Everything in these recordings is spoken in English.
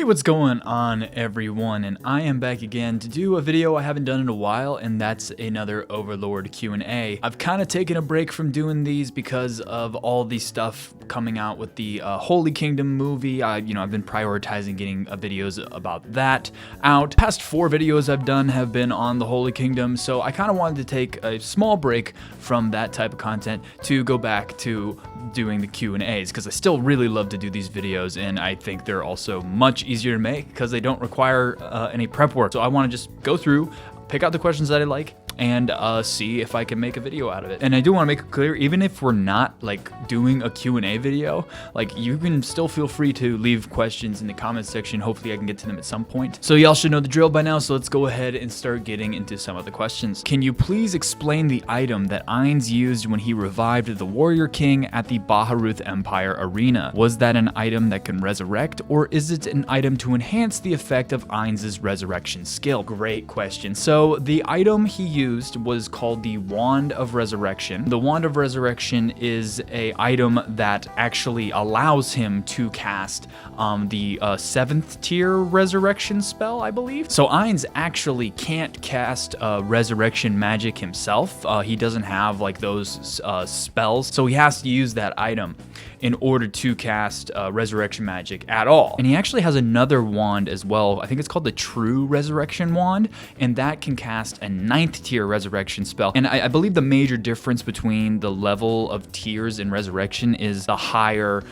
Hey, what's going on, everyone? And I am back again to do a video I haven't done in a while, and that's another Overlord Q&A. I've kind of taken a break from doing these because of all the stuff coming out with the Holy Kingdom movie. I've been prioritizing getting videos about that out. Past 4 videos I've done have been on the Holy Kingdom, so I kind of wanted to take a small break from that type of content to go back to doing the Q&As, because I still really love to do these videos, and I think they're also much easier to make because they don't require any prep work. So I want to just go through, pick out the questions that I like, and see if I can make a video out of it. And I do want to make it clear, even if we're not like doing a Q&A video, like you can still feel free to leave questions in the comments section. Hopefully I can get to them at some point. So y'all should know the drill by now, so let's go ahead and start getting into some of the questions. Can you please explain the item that Ainz used when he revived the Warrior King at the Baharuth Empire Arena? Was that an item that can resurrect, or is it an item to enhance the effect of Ainz's resurrection skill? Great question. So the item he used was called the Wand of Resurrection. The Wand of Resurrection is a item that actually allows him to cast the 7th tier resurrection spell, I believe. So Ainz actually can't cast resurrection magic himself. He doesn't have like those spells, so he has to use that item in order to cast resurrection magic at all. And he actually has another wand as well. I think it's called the True Resurrection Wand, and that can cast a 9th tier resurrection spell. And I believe the major difference between the level of tiers in resurrection is the higher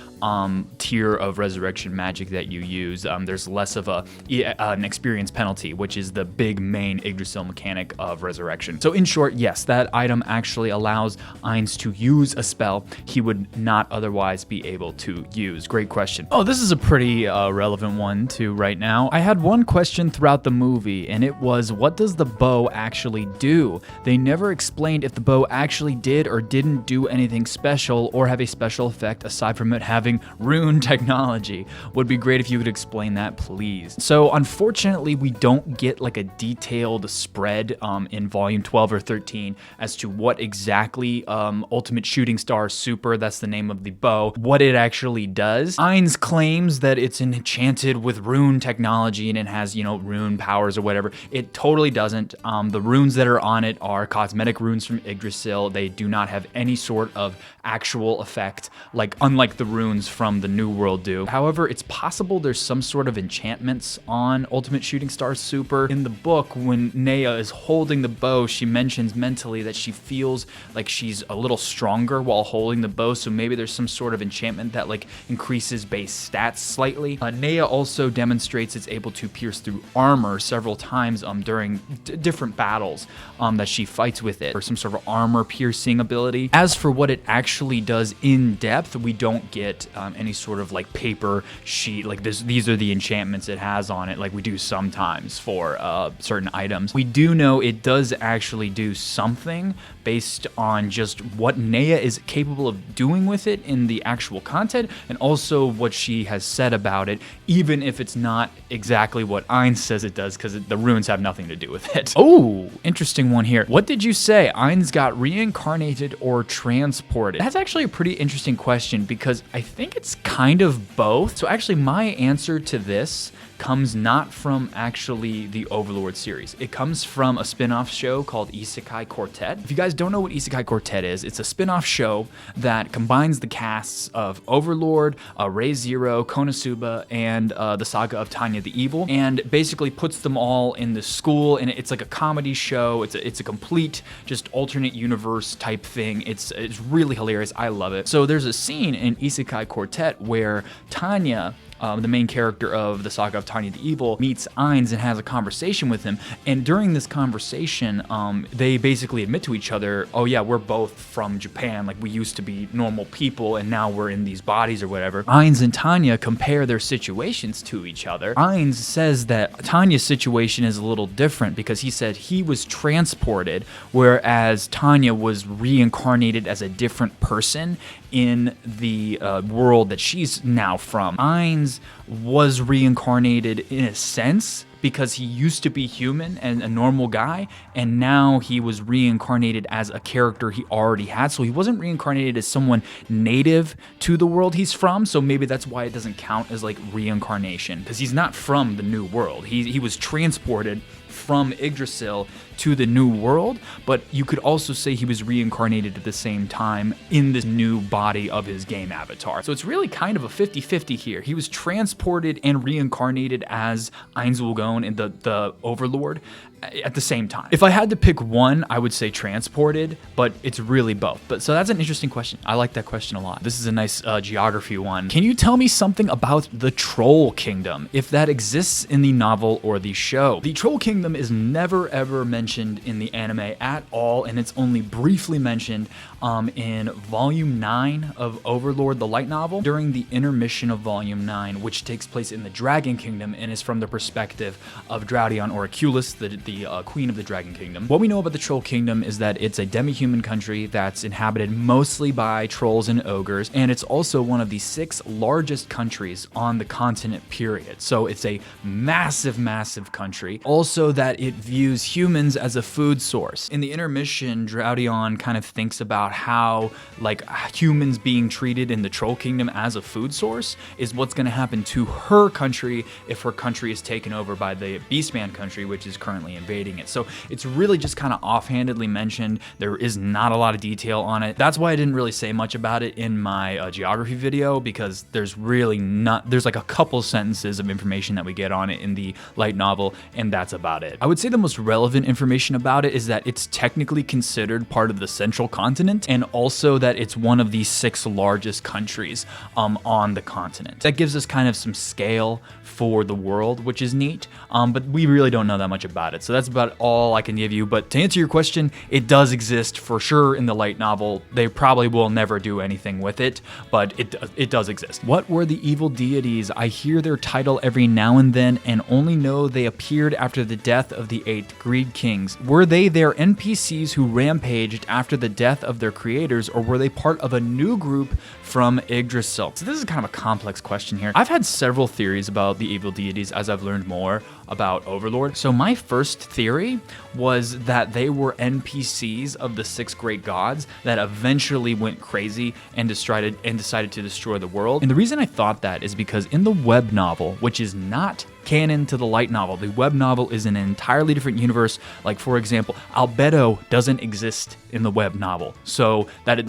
tier of resurrection magic that you use. There's less of an experience penalty, which is the big main Yggdrasil mechanic of resurrection. So in short, yes, that item actually allows Ainz to use a spell he would not otherwise be able to use. Great question. Oh, this is a pretty relevant one too right now. I had one question throughout the movie, and it was, what does the bow actually do? They never explained if the bow actually did or didn't do anything special or have a special effect aside from it having rune technology. Would be great if you could explain that, please. So unfortunately, we don't get like a detailed spread in volume 12 or 13 as to what exactly Ultimate Shooting Star Super, that's the name of the bow, what it actually does. Ainz claims that it's enchanted with rune technology and it has, rune powers or whatever. It totally doesn't. The runes that are on it are cosmetic runes from Yggdrasil. They do not have any sort of actual effect, unlike the runes from the New World do. However, it's possible there's some sort of enchantments on Ultimate Shooting Star Super. In the book, when Nea is holding the bow, she mentions mentally that she feels like she's a little stronger while holding the bow, so maybe there's some sort of enchantment that increases base stats slightly. Nea also demonstrates it's able to pierce through armor several times during different battles that she fights with it, or some sort of armor piercing ability. As for what it actually does in depth, we don't get any sort of paper sheet like this. These are the enchantments it has on it, like we do sometimes for certain items. We do know it does actually do something based on just what Nea is capable of doing with it in the actual content, and also what she has said about it, even if it's not exactly what Ainz says it does, because the runes have nothing to do with it. Oh, interesting one here. What did you say? Ainz got reincarnated or transported? That's actually a pretty interesting question, because I think it's kind of both. So actually my answer to this comes not from actually the Overlord series. It comes from a spin-off show called Isekai Quartet. If you guys don't know what Isekai Quartet is, it's a spin-off show that combines the casts of Overlord, Ray Zero, Konosuba, and the Saga of Tanya the Evil, and basically puts them all in the school, and it's like a comedy show. It's a complete just alternate universe type thing. It's really hilarious. I love it. So there's a scene in Isekai Quartet where Tanya, the main character of the Saga of Tanya the Evil, meets Ainz and has a conversation with him. And during this conversation, they basically admit to each other, oh yeah, we're both from Japan. Like, we used to be normal people and now we're in these bodies or whatever. Ainz and Tanya compare their situations to each other. Ainz says that Tanya's situation is a little different because he said he was transported, whereas Tanya was reincarnated as a different person in the world that she's now from. Ainz was reincarnated in a sense, because he used to be human and a normal guy, and now he was reincarnated as a character he already had. So he wasn't reincarnated as someone native to the world he's from, so maybe that's why it doesn't count as like reincarnation, because he's not from the new world. He was transported from Yggdrasil to the new world, but you could also say he was reincarnated at the same time in this new body of his game avatar. So it's really kind of a 50-50 here. He was transported and reincarnated as Ainzulgon and the Overlord at the same time. If I had to pick one, I would say transported, but it's really both. But so that's an interesting question. I like that question a lot. This is a nice geography one. Can you tell me something about the Troll Kingdom, if that exists in the novel or the show? The Troll Kingdom is never ever mentioned in the anime at all, and it's only briefly mentioned in Volume 9 of Overlord, the light novel, during the intermission of Volume 9, which takes place in the Dragon Kingdom and is from the perspective of Draudion Auraculus, the queen of the Dragon Kingdom. What we know about the Troll Kingdom is that it's a demi-human country that's inhabited mostly by trolls and ogres, and it's also one of the 6 largest countries on the continent, period. So it's a massive, massive country. Also that it views humans as a food source. In the intermission, Draudion kind of thinks about how like humans being treated in the Troll Kingdom as a food source is what's going to happen to her country if her country is taken over by the Beastman country, which is currently invading it. So it's really just kind of offhandedly mentioned. There is not a lot of detail on it. That's why I didn't really say much about it in my geography video, because there's like a couple sentences of information that we get on it in the light novel, and that's about it. I would say the most relevant information about it is that it's technically considered part of the central continent, and also that it's one of the 6 largest countries on the continent. That gives us kind of some scale for the world, which is neat, but we really don't know that much about it. So that's about all I can give you. But to answer your question, it does exist for sure in the light novel. They probably will never do anything with it, but it does exist. What were the evil deities? I hear their title every now and then and only know they appeared after the death of the 8 Greed Kings. Were they their NPCs who rampaged after the death of their creators, or were they part of a new group from Yggdrasil? So this is kind of a complex question here. I've had several theories about the evil deities as I've learned more about Overlord. So my first theory was that they were NPCs of the 6 great gods that eventually went crazy and decided to destroy the world. And the reason I thought that is because in the web novel, which is not canon to the light novel, the web novel is an entirely different universe. Like, for example, Albedo doesn't exist in the web novel. So that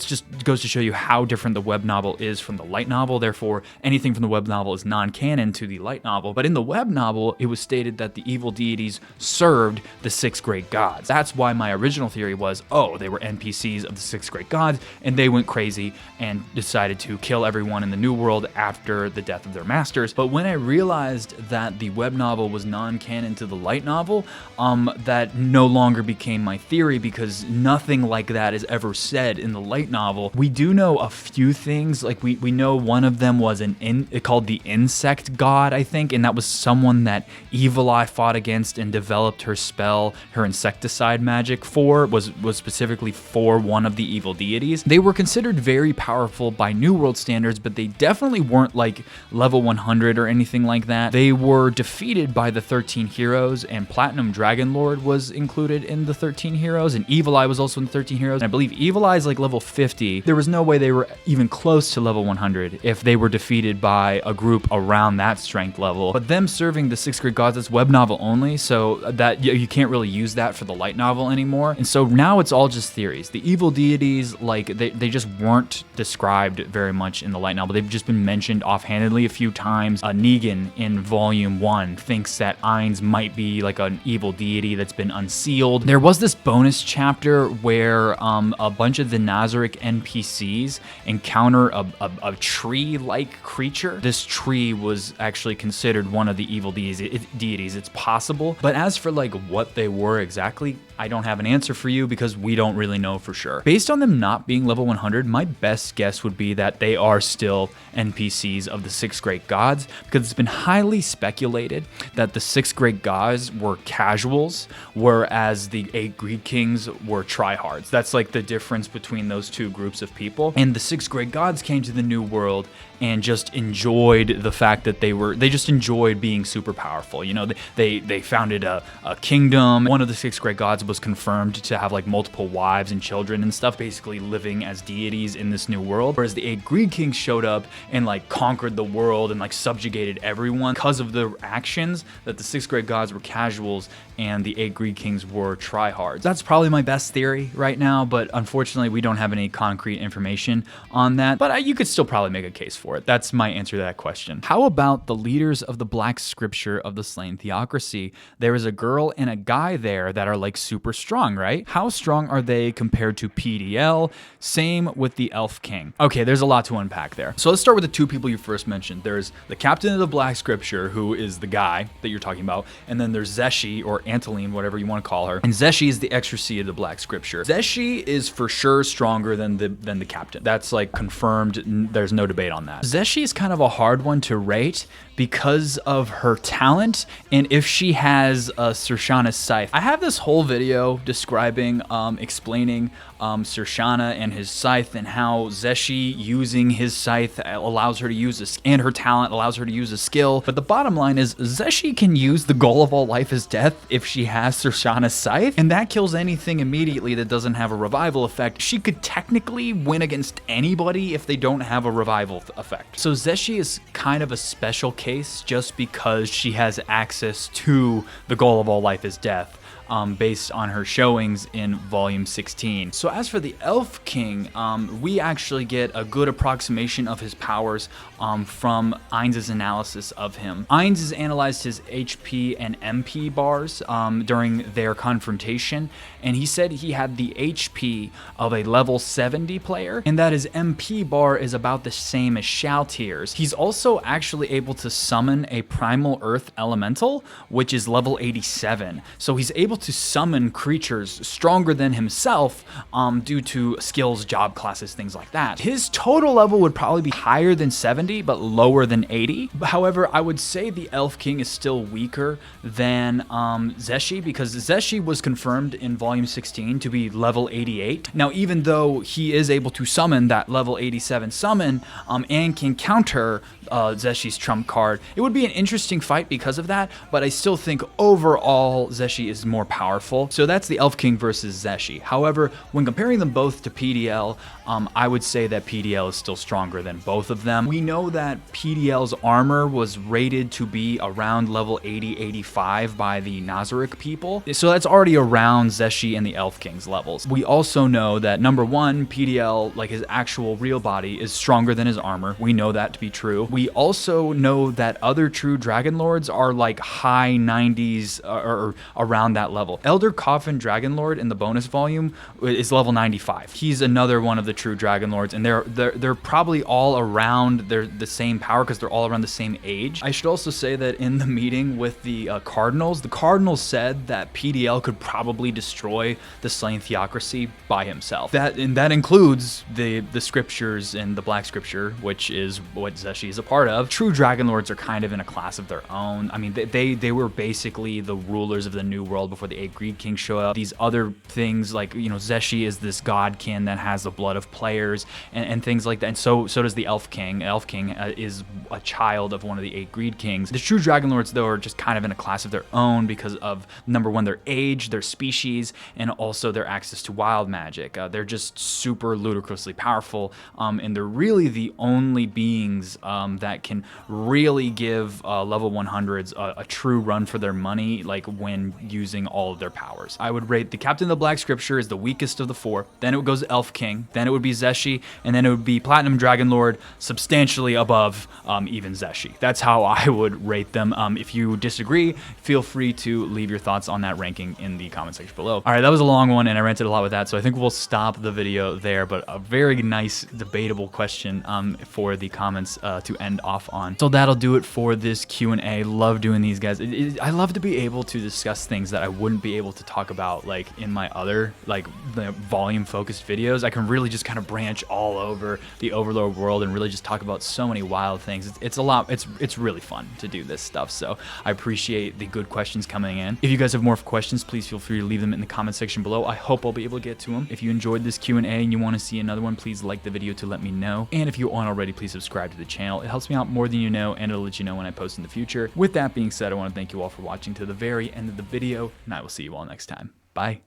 just goes to show you how different the web novel is from the light novel. Therefore, anything from the web novel is non-canon to the light novel. But in the web novel, it was stated that the evil deities served the 6 great gods. That's why my original theory was, oh, they were NPCs of the 6 great gods, and they went crazy and decided to kill everyone in the new world after the death of their masters. But when I realized that the web novel was non-canon to the light novel, that no longer became my theory, because nothing like that is ever said in the light novel. We do know a few things, like we know one of them was called the insect god, I think, and that was someone that Evil Eye fought against and developed her spell, her insecticide magic for, was specifically for one of the evil deities. They were considered very powerful by New World standards, but they definitely weren't like level 100 or anything like that. They were defeated by the 13 heroes, and Platinum Dragon Lord was included in the 13 heroes, and Evil Eye was also in the 13 heroes. And I believe Evil Eye is like level 50. There was no way they were even close to level 100 if they were defeated by a group around that strength level. But them serving the 6 great gods, that's web novel only, so that you can't really use that for the light novel anymore. And so now it's all just theories. The evil deities, like they just weren't described very much in the light novel. They've just been mentioned offhandedly a few times. Negan in Volume 1 thinks that Ainz might be like an evil deity that's been unsealed. There was this bonus chapter where a bunch of the Nazarick NPCs encounter a tree-like creature. This tree was actually considered one of the evil deities. It's possible, but as for like what they were exactly, I don't have an answer for you because we don't really know for sure. Based on them not being level 100, my best guess would be that they are still NPCs of the 6 great gods, because it's been highly speculated that the 6 great gods were casuals, whereas the 8 Greek kings were tryhards. That's like the difference between those two groups of people. And the 6 great gods came to the New World and just enjoyed the fact that they just enjoyed being super powerful. You know, they founded a kingdom. One of the 6 great gods was confirmed to have like multiple wives and children and stuff, basically living as deities in this new world. Whereas the 8 Greek kings showed up and like conquered the world and like subjugated everyone because of their actions, that the 6 great gods were casuals and the 8 Greek kings were tryhards. That's probably my best theory right now, but unfortunately we don't have any concrete information on that. But you could still probably make a case for it. That's my answer to that question. How about the leaders of the Black Scripture of the Slain Theocracy? There is a girl and a guy there that are like super strong, right? How strong are they compared to PDL? Same with the Elf King. Okay, there's a lot to unpack there. So let's start with the 2 people you first mentioned. There's the Captain of the Black Scripture, who is the guy that you're talking about, and then there's Zeshi, or Anteline, whatever you want to call her. And Zeshi is the Exorcy of the Black Scripture. Zeshi is for sure stronger than the Captain. That's like confirmed. There's no debate on that. Zeshi is kind of a hard one to rate because of her talent and if she has a Surshana's scythe. I have this whole video describing, explaining Surshana and his scythe and how Zeshi using his scythe allows her to use this, and her talent allows her to use a skill. But the bottom line is Zeshi can use the goal of all life is death if she has Surshana's scythe, and that kills anything immediately that doesn't have a revival effect. She could technically win against anybody if they don't have a revival effect. So Zeshi is kind of a special case just because she has access to the goal of all life is death. Based on her showings in volume 16. So as for the Elf King, we actually get a good approximation of his powers from Ainz's analysis of him. Ainz has analyzed his HP and MP bars during their confrontation, and he said he had the HP of a level 70 player, and that his MP bar is about the same as Shaltier's. He's also actually able to summon a Primal Earth Elemental, which is level 87. So he's able to summon creatures stronger than himself due to skills, job classes, things like that. His total level would probably be higher than 70, but lower than 80. However, I would say the Elf King is still weaker than Zeshi, because Zeshi was confirmed in volume 16 to be level 88. Now, even though he is able to summon that level 87 summon and can counter Zeshi's trump card, it would be an interesting fight because of that, but I still think overall Zeshi is more powerful. So that's the Elf King versus Zeshi. However, when comparing them both to PDL, I would say that PDL is still stronger than both of them. We know that PDL's armor was rated to be around level 80-85 by the Nazarick people, so that's already around Zeshi and the Elf King's levels. We also know that number 1, PDL, like his actual real body, is stronger than his armor. We know that to be true. We also know that other true Dragon Lords are like high 90s or around that level. Elder Coffin Dragon Lord in the bonus volume is level 95. He's another one of the true Dragon Lords, and they're probably all around the same power because they're all around the same age. I should also say that in the meeting with the Cardinals said that PDL could probably destroy the Slain Theocracy by himself. That includes the scriptures and the Black Scripture, which is what Zeshi is a part of. True Dragon Lords are kind of in a class of their own. I mean, they were basically the rulers of the New World before the 8 Greek Kings show up. These other things, like, you know, Zeshi is this godkin that has the blood of players and things like that. And so does the Elf King. Elf King is a child of one of the 8 Greed Kings. The true Dragon Lords, though, are just kind of in a class of their own because of, number 1, their age, their species, and also their access to wild magic. They're just super ludicrously powerful, and they're really the only beings that can really give level 100s a true run for their money, like when using all of their powers. I would rate the Captain of the Black Scripture as the weakest of the 4. Then it goes Elf King. Then it would be Zeshi, and then it would be Platinum Dragon Lord, substantially above even Zeshi. That's how I would rate them. If you disagree, feel free to leave your thoughts on that ranking in the comment section below. All right, that was a long one, and I ranted a lot with that, so I think we'll stop the video there, but a very nice debatable question for the comments to end off on. So that'll do it for this Q&A. Love doing these, guys. I love to be able to discuss things that I wouldn't be able to talk about like in my other like the volume focused videos. I can really just kind of branch all over the Overlord world and really just talk about so many wild things. It's a lot. It's really fun to do this stuff. So I appreciate the good questions coming in. If you guys have more questions, please feel free to leave them in the comment section below. I hope I'll be able to get to them. If you enjoyed this Q&A and you want to see another one, please like the video to let me know. And if you aren't already, please subscribe to the channel. It helps me out more than you know, and it'll let you know when I post in the future. With that being said, I want to thank you all for watching to the very end of the video, and I will see you all next time. Bye.